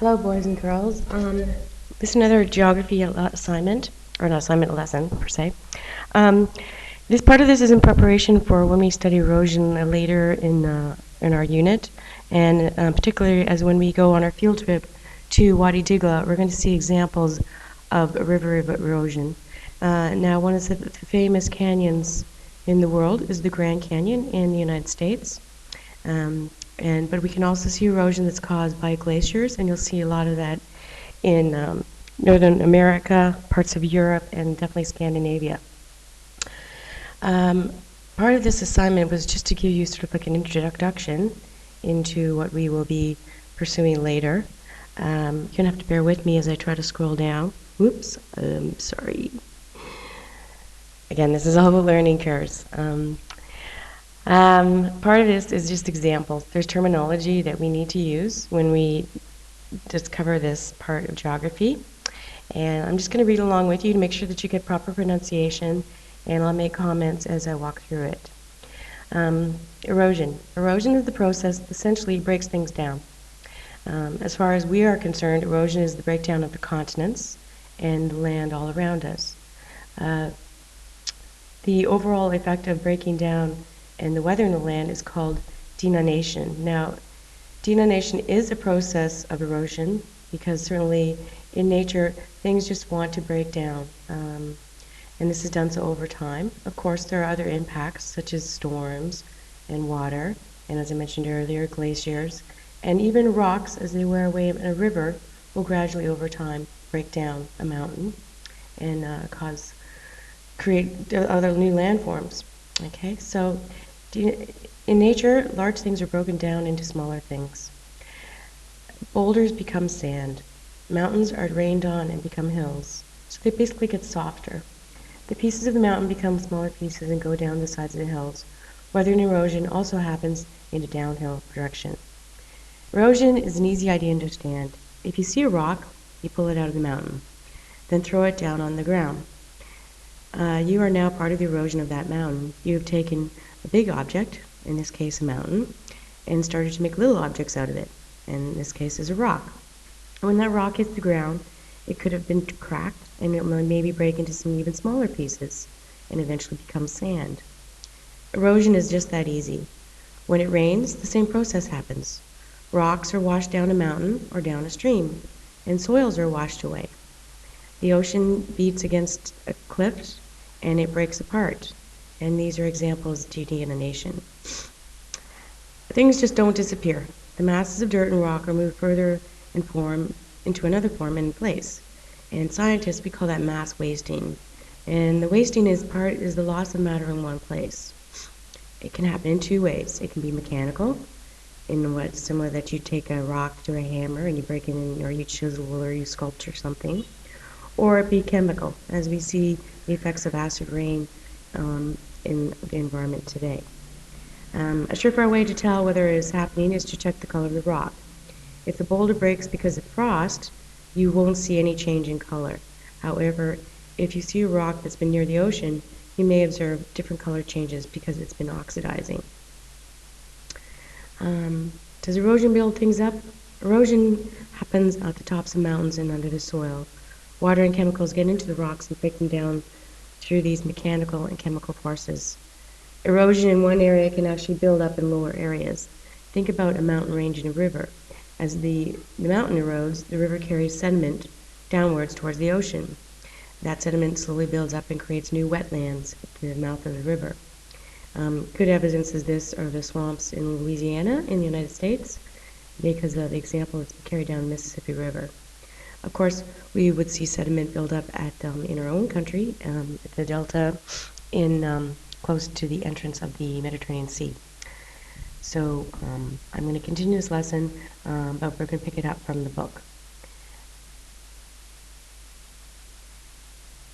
Hello, boys and girls. This is another geography assignment, or not assignment, lesson per se. Um, this part of this is in preparation for when we study erosion later in our unit, and particularly as when we go on our field trip to Wadi Digla, we're going to see examples of river erosion. Now, one of the famous canyons in the world is the Grand Canyon in the United States. But we can also see erosion that's caused by glaciers, and you'll see a lot of that in Northern America, parts of Europe, and definitely Scandinavia. Part of this assignment was just to give you sort of like an introduction into what we will be pursuing later. You're going to have to bear with me as I try to scroll down. Whoops, sorry. Again, this is all the learning curves. Part of this is just examples. There's terminology that we need to use when we discover this part of geography. And I'm just going to read along with you to make sure that you get proper pronunciation, and I'll make comments as I walk through it. Erosion. Erosion is the process that essentially breaks things down. As far as we are concerned, erosion is the breakdown of the continents and the land all around us. The overall effect of breaking down and the weather in the land is called denudation. Now, denudation is a process of erosion because certainly in nature things just want to break down. And this is done so over time. Of course, there are other impacts such as storms and water, and as I mentioned earlier, glaciers, and even rocks as they wear away in a river will gradually over time break down a mountain and create other new landforms. Okay, so in nature, large things are broken down into smaller things. Boulders become sand. Mountains are rained on and become hills. So they basically get softer. The pieces of the mountain become smaller pieces and go down the sides of the hills. Weather and erosion also happens in a downhill direction. Erosion is an easy idea to understand. If you see a rock, you pull it out of the mountain, then throw it down on the ground. You are now part of the erosion of that mountain. You have taken a big object, in this case a mountain, and started to make little objects out of it, and in this case is a rock. When that rock hits the ground, it could have been cracked, and it will maybe break into some even smaller pieces, and eventually become sand. Erosion is just that easy. When it rains, the same process happens. Rocks are washed down a mountain or down a stream, and soils are washed away. The ocean beats against a cliff, and it breaks apart. And these are examples of denudation. Things just don't disappear. The masses of dirt and rock are moved further and form into another form in place. And scientists, we call that mass wasting. And the wasting is the loss of matter in one place. It can happen in two ways. It can be mechanical, in what's similar that you take a rock to a hammer and you break it in, or you chisel or you sculpture something. Or it be chemical, as we see the effects of acid rain in the environment today. A surefire way to tell whether it is happening is to check the color of the rock. If the boulder breaks because of frost, you won't see any change in color. However, if you see a rock that's been near the ocean, you may observe different color changes because it's been oxidizing. Does erosion build things up? Erosion happens at the tops of mountains and under the soil. Water and chemicals get into the rocks and break them down through these mechanical and chemical forces. Erosion in one area can actually build up in lower areas. Think about a mountain range and a river. As the mountain erodes, the river carries sediment downwards towards the ocean. That sediment slowly builds up and creates new wetlands at the mouth of the river. Good evidence of this are the swamps in Louisiana in the United States, because of the example it's carried down the Mississippi River. Of course, we would see sediment build up in our own country, at the delta, close to the entrance of the Mediterranean Sea. So I'm going to continue this lesson, but we're going to pick it up from the book.